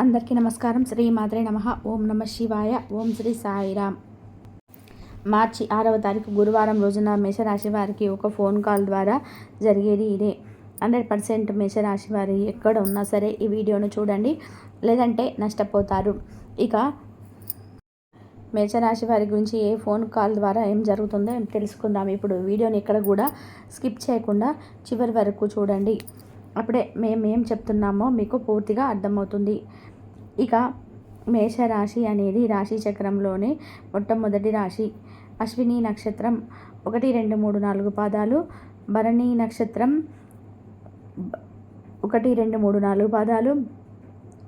అందరికీ నమస్కారం. శ్రీ మాత్రే నమః. ఓం నమ శివాయ. ఓం శ్రీ సాయిరామ్. మార్చి 6వ తారీఖు గురువారం రోజున మేషరాశి వారికి ఒక ఫోన్ కాల్ ద్వారా జరిగేది ఇదే. 100% మేషరాశి వారి ఎక్కడ ఉన్నా సరే ఈ వీడియోను చూడండి, లేదంటే నష్టపోతారు. ఇక మేషరాశి వారి గురించి ఏ ఫోన్ కాల్ ద్వారా ఏం జరుగుతుందో తెలుసుకుందాం. ఇప్పుడు వీడియోని ఎక్కడ కూడా స్కిప్ చేయకుండా చివరి వరకు చూడండి. అప్పుడే మేము ఏం చెప్తున్నామో మీకు పూర్తిగా అర్థమవుతుంది. ఇక మేషరాశి అనేది రాశి చక్రంలోనే మొట్టమొదటి రాశి. అశ్విని నక్షత్రం 1, 2, 3, 4 పాదాలు, భరణి నక్షత్రం 1, 2, 3, 4 పాదాలు,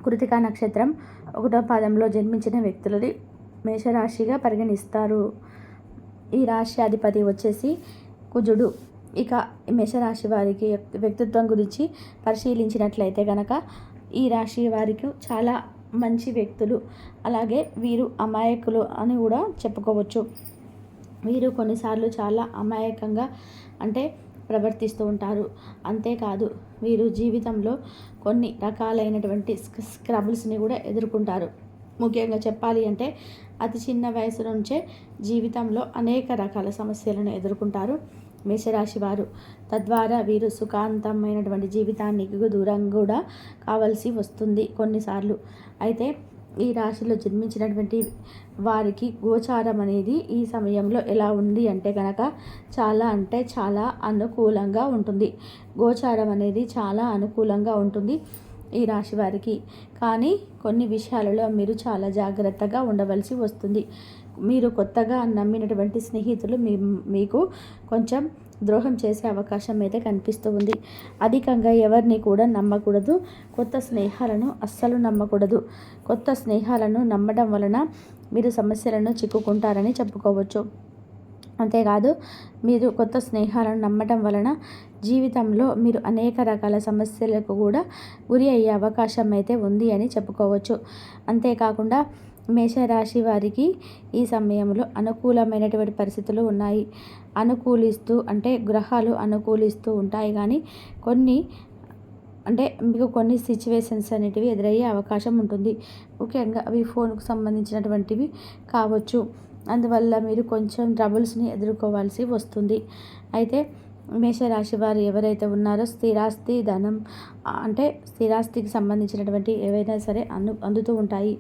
కృతికా నక్షత్రం 1వ పాదంలో జన్మించిన వ్యక్తులని మేషరాశిగా పరిగణిస్తారు. ఈ రాశి అధిపతి వచ్చేసి కుజుడు. ఇక మేషరాశి వారికి వ్యక్తిత్వం గురించి పరిశీలించినట్లయితే కనుక ఈ రాశి వారికి చాలా మంచి వ్యక్తులు, అలాగే వీరు అమాయకులు అని కూడా చెప్పుకోవచ్చు. వీరు కొన్నిసార్లు చాలా అమాయకంగా ప్రవర్తిస్తూ ఉంటారు. అంతేకాదు వీరు జీవితంలో కొన్ని రకాలైనటువంటి స్ట్రగుల్స్ని కూడా ఎదుర్కొంటారు. ముఖ్యంగా చెప్పాలి అంటే అతి చిన్న వయసు నుంచే జీవితంలో అనేక రకాల సమస్యలను ఎదుర్కొంటారు మేషరాశి వారు. తద్వారా వీరు సుఖాంతమైనటువంటి జీవితానికి దూరంగా కూడా కావాల్సి వస్తుంది కొన్నిసార్లు. అయితే ఈ రాశిలో జన్మించినటువంటి వారికి గోచారం అనేది ఈ సమయంలో ఎలా ఉంది అంటే కనుక చాలా అనుకూలంగా ఉంటుంది. గోచారం అనేది చాలా అనుకూలంగా ఉంటుంది ఈ రాశి వారికి. కానీ కొన్ని విషయాలలో మీరు చాలా జాగ్రత్తగా ఉండవలసి వస్తుంది. మీరు కొత్తగా నమ్మినటువంటి స్నేహితులు మీకు కొంచెం ద్రోహం చేసే అవకాశం అయితే కనిపిస్తూ ఉంది. అధికంగా ఎవరిని కూడా నమ్మకూడదు. కొత్త స్నేహాలను అస్సలు నమ్మకూడదు. కొత్త స్నేహాలను నమ్మడం వలన మీరు సమస్యలను చిక్కుకుంటారని చెప్పుకోవచ్చు. అంతేకాదు మీరు కొత్త స్నేహాలను నమ్మటం వలన జీవితంలో మీరు అనేక రకాల సమస్యలకు కూడా గురి అయ్యే అవకాశం అయితే ఉంది అని చెప్పుకోవచ్చు. అంతేకాకుండా మేషరాశి వారికి ఈ సమయంలో అనుకూలమైనటువంటి పరిస్థితులు ఉన్నాయి. అనుకూలిస్తూ గ్రహాలు అనుకూలిస్తూ ఉంటాయి, కానీ మీకు కొన్ని సిచ్యువేషన్స్ అనేటివి ఎదురయ్యే అవకాశం ఉంటుంది. ముఖ్యంగా అవి ఫోన్కు సంబంధించినటువంటివి కావచ్చు. అందువల్ల మీరు కొంచెం ట్రబుల్స్ని ఎదుర్కోవాల్సి వస్తుంది. అయితే మేషరాశి వారు ఎవరైతే ఉన్నారో స్థిరాస్తి ధనం స్థిరాస్తికి సంబంధించినటువంటి ఏవైనా సరే అందుతూ ఉంటాయి.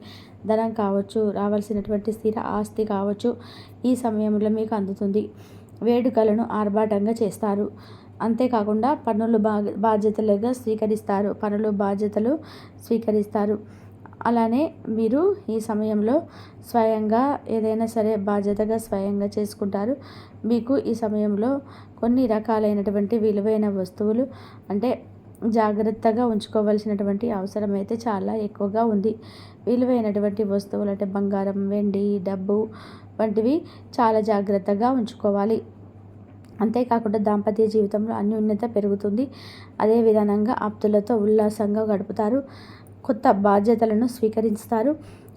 ధనం కావచ్చు, రావాల్సినటువంటి స్థిర ఆస్తి కావచ్చు, ఈ సమయంలో మీకు అందుతుంది. వేడుకలను ఆర్భాటంగా చేస్తారు. అంతేకాకుండా పనులు బాధ్యతలు స్వీకరిస్తారు. అలానే మీరు ఈ సమయంలో స్వయంగా ఏదైనా సరే బాధ్యతగా స్వయంగా చేసుకుంటారు. మీకు ఈ సమయంలో కొన్ని రకాలైనటువంటి విలువైన వస్తువులు జాగ్రత్తగా ఉంచుకోవాల్సినటువంటి అవసరం అయితే చాలా ఎక్కువగా ఉంది. విలువైనటువంటి వస్తువులు బంగారం, వెండి, డబ్బు వంటివి చాలా జాగ్రత్తగా ఉంచుకోవాలి. అంతేకాకుండా దాంపత్య జీవితంలో అన్యోన్యత పెరుగుతుంది. అదే విధంగా ఆప్తులతో ఉల్లాసంగా గడుపుతారు. కొత్త బాధ్యతలను స్వీకరిస్తారు.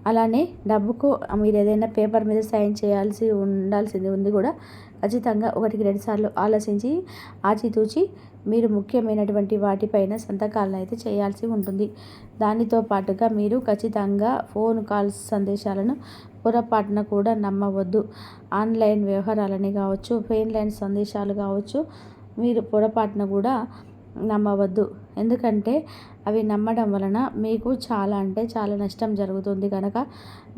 అలానే డబ్బుకు మీరు ఏదైనా పేపర్ మీద సైన్ ఉండాల్సింది ఉంది కూడా ఖచ్చితంగా 1కి 2 సార్లు ఆలోచించి ఆచితూచి మీరు ముఖ్యమైనటువంటి వాటిపైన సంతకాలను అయితే చేయాల్సి ఉంటుంది. దానితో పాటుగా మీరు ఖచ్చితంగా ఫోన్ కాల్స్ సందేశాలను పొరపాటున కూడా నమ్మవద్దు. ఆన్లైన్ వ్యవహారాలని కావచ్చు, ఫోన్ లైన్ సందేశాలు కావచ్చు, మీరు పొరపాటున కూడా నమ్మవద్దు. ఎందుకంటే అవి నమ్మడం వలన మీకు చాలా నష్టం జరుగుతుంది కనుక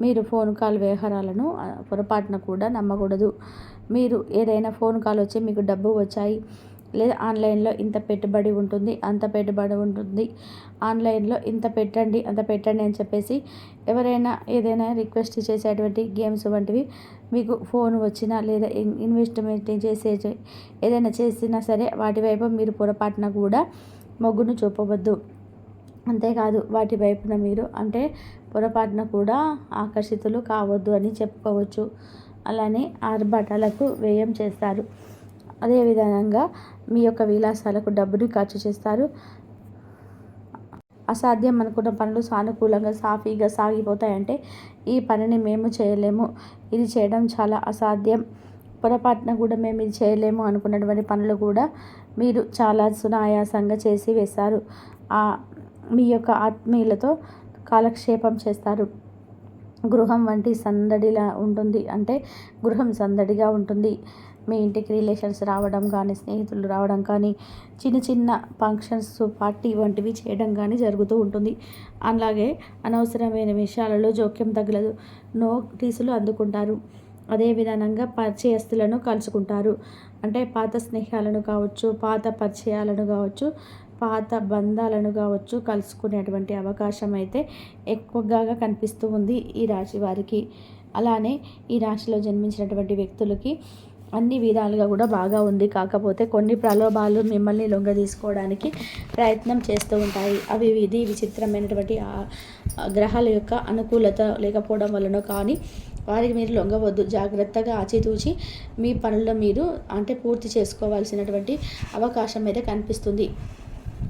మీరు ఫోన్ కాల్ వ్యవహారాలను పొరపాటున కూడా నమ్మకూడదు. మీరు ఏదైనా ఫోన్ కాల్ వచ్చి మీకు డబ్బు వచ్చాయి, లేదా ఆన్లైన్లో ఇంత పెట్టుబడి ఉంటుంది, అంత పెట్టుబడి ఉంటుంది, ఆన్లైన్లో ఇంత పెట్టండి అంత పెట్టండి అని చెప్పేసి ఎవరైనా ఏదైనా రిక్వెస్ట్ చేసేటువంటి గేమ్స్ వంటివి మీకు ఫోన్ వచ్చినా లేదా ఇన్వెస్ట్మెంట్ ఏదైనా చేసినా సరే వాటి వైపు మీరు పొరపాటున కూడా మొగ్గును చూపవద్దు. అంతేకాదు వాటి వైపున మీరు పొరపాటున కూడా ఆకర్షితులు కావద్దు అని చెప్పుకోవచ్చు. అలానే ఆర్భాటాలకు వ్యయం చేస్తారు. అదేవిధంగా మీ యొక్క విలాసాలకు డబ్బుని ఖర్చు చేస్తారు. అసాధ్యం అనుకున్న పనులు సానుకూలంగా సాఫీగా సాగిపోతాయంటే ఈ పనిని మేము చేయలేము, ఇది చేయడం చాలా అసాధ్యం, పొరపాటున కూడా మేము ఇది చేయలేము అనుకున్నటువంటి పనులు కూడా మీరు చాలా సునాయాసంగా చేసి వేస్తారు. మీ యొక్క ఆత్మీయులతో కాలక్షేపం చేస్తారు. గృహం వంటి సందడిలా ఉంటుంది. అంటే గృహం సందడిగా ఉంటుంది. మీ ఇంటికి రిలేషన్స్ రావడం కానీ, స్నేహితులు రావడం కానీ, చిన్న చిన్న ఫంక్షన్స్, పార్టీ వంటివి చేయడం కానీ జరుగుతూ ఉంటుంది. అలాగే అనవసరమైన విషయాలలో జోక్యం తగలదు. నోటీసులు అందుకుంటారు. అదే విధానంగా పరిచయస్తులను కలుసుకుంటారు. అంటే పాత స్నేహాలను కావచ్చు, పాత పరిచయాలను కావచ్చు, పాత బంధాలను కావచ్చు కలుసుకునేటువంటి అవకాశం అయితే ఎక్కువగా కనిపిస్తూ ఉంది ఈ రాశి వారికి. అలానే ఈ రాశిలో జన్మించినటువంటి వ్యక్తులకి అన్ని విధాలుగా కూడా బాగా ఉంది. కాకపోతే కొన్ని ప్రలోభాలు మిమ్మల్ని లొంగదీసుకోవడానికి ప్రయత్నం చేస్తూ ఉంటాయి. అవి విచిత్రమైనటువంటి గ్రహాల యొక్క అనుకూలత లేకపోవడం వలన కానీ వారికి మీరు లొంగవద్దు. జాగ్రత్తగా ఆచితూచి మీ పనుల్లో మీరు అంటే పూర్తి చేసుకోవాల్సినటువంటి అవకాశం అయితే కనిపిస్తుంది.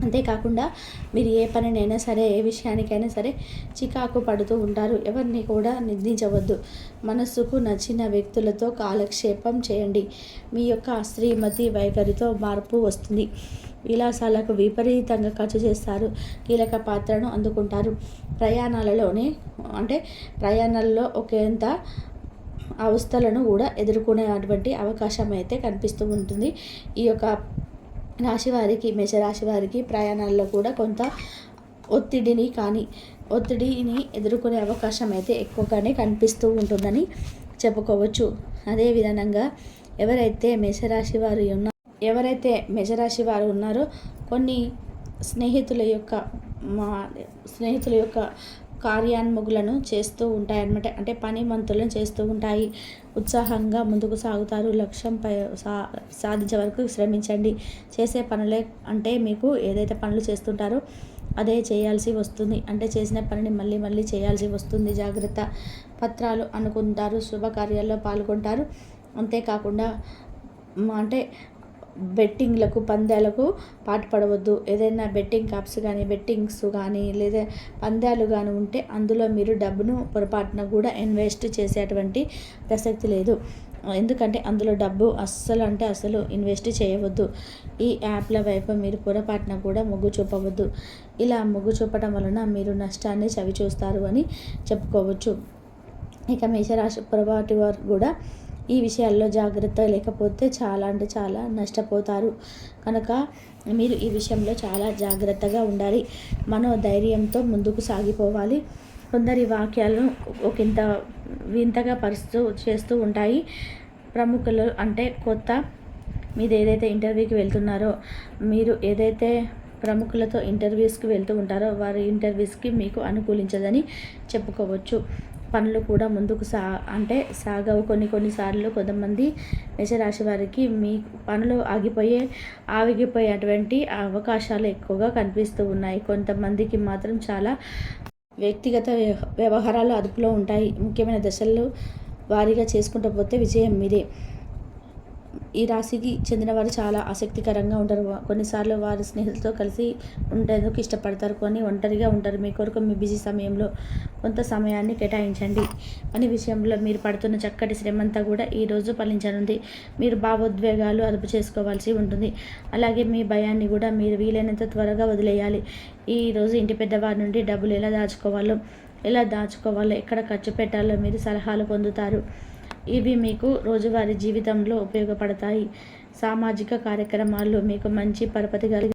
అంతేకాకుండా మీరు ఏ పనినైనా సరే, ఏ విషయానికైనా సరే చికాకు పడుతూ ఉంటారు. ఎవరిని కూడా నిందించవద్దు. మనస్సుకు నచ్చిన వ్యక్తులతో కాలక్షేపం చేయండి. మీ యొక్క శ్రీమతి వైఖరితో మార్పు వస్తుంది. విలాసాలకు విపరీతంగా ఖర్చు చేస్తారు. కీలక పాత్రను అందుకుంటారు. ప్రయాణాలలో ఒకంత అవస్థలను కూడా ఎదుర్కొనేటువంటి అవకాశం అయితే కనిపిస్తూ ఉంటుంది. ఈ యొక్క మేషరాశి వారికి ప్రయాణాల్లో కూడా కొంత ఒత్తిడిని ఎదుర్కొనే అవకాశం అయితే ఎక్కువగానే కనిపిస్తూ ఉంటుందని చెప్పుకోవచ్చు. అదే విధంగా ఎవరైతే మేషరాశి వారు ఉన్నారో కొన్ని స్నేహితుల యొక్క కార్యాన్ముగులను చేస్తూ ఉంటాయన్నమాట. అంటే పని మంతులను చేస్తూ ఉంటాయి. ఉత్సాహంగా ముందుకు సాగుతారు. లక్ష్యంపై సాధించే వరకు శ్రమించండి. చేసే పనులే అంటే మీకు ఏదైతే పనులు చేస్తుంటారో అదే చేయాల్సి వస్తుంది. అంటే చేసిన పనిని మళ్ళీ చేయాల్సి వస్తుంది. జాగ్రత్త. పత్రాలు అనుకుంటారు. శుభకార్యాల్లో పాల్గొంటారు. అంతేకాకుండా బెట్టింగ్లకు, పందాలకు పాటుపడవద్దు. ఏదైనా బెట్టింగ్ బెట్టింగ్స్ కానీ లేదా పందాలు కానీ ఉంటే అందులో మీరు డబ్బును పొరపాటున కూడా ఇన్వెస్ట్ చేసేటువంటి ప్రసక్తి లేదు. ఎందుకంటే అందులో డబ్బు అస్సలు ఇన్వెస్ట్ చేయవద్దు. ఈ యాప్ల వైపు మీరు పొరపాటున కూడా మొగ్గు చూపవద్దు. ఇలా మొగ్గు చూపడం వలన మీరు నష్టాన్ని చవిచూస్తారు అని చెప్పుకోవచ్చు. ఇక మేషరాశి పొరపాటు వారు కూడా ఈ విషయాల్లో జాగ్రత్త లేకపోతే చాలా నష్టపోతారు. కనుక మీరు ఈ విషయంలో చాలా జాగ్రత్తగా ఉండాలి. మనోధైర్యంతో ముందుకు సాగిపోవాలి. కొందరి వాక్యాలను ఒకంత వింతగా చేస్తూ ఉంటాయి. ప్రముఖులు అంటే మీరు ఏదైతే ఇంటర్వ్యూకి వెళ్తున్నారో, మీరు ఏదైతే ప్రముఖులతో ఇంటర్వ్యూస్కి వెళ్తూ ఉంటారో వారి ఇంటర్వ్యూస్కి మీకు అనుకూలించదని చెప్పుకోవచ్చు. పనులు కూడా ముందుకు సాగవు. కొన్నిసార్లు కొంతమంది మేషరాశి వారికి మీ పనులు ఆగిపోయేటువంటి అవకాశాలు ఎక్కువగా కనిపిస్తూ ఉన్నాయి. కొంతమందికి మాత్రం చాలా వ్యక్తిగత వ్యవహారాలు అదుపులో ఉంటాయి. ముఖ్యమైన దశలు వారీగా చేసుకుంటూ పోతే విజయం మీదే. ఈ రాశికి చెందిన వారు చాలా ఆసక్తికరంగా ఉంటారు. కొన్నిసార్లు వారి స్నేహితులతో కలిసి ఉండేందుకు ఇష్టపడతారు. ఒంటరిగా ఉంటారు. మీ కొరకు మీ బిజీ సమయంలో కొంత సమయాన్ని కేటాయించండి. పని విషయంలో మీరు పడుతున్న చక్కటి శ్రమంతా కూడా ఈరోజు ఫలించనుంది. మీరు భావోద్వేగాలు అదుపు చేసుకోవాల్సి ఉంటుంది. అలాగే మీ భయాన్ని కూడా మీరు వీలైనంత త్వరగా వదిలేయాలి. ఈరోజు ఇంటి పెద్దవారి నుండి డబ్బులు ఎలా దాచుకోవాలో, ఎక్కడ ఖర్చు పెట్టాలో మీరు సలహాలు పొందుతారు. ఇవి మీకు రోజువారీ జీవితంలో ఉపయోగపడతాయి. సామాజిక కార్యక్రమాల్లో మీకు మంచి పరపతి కలిగి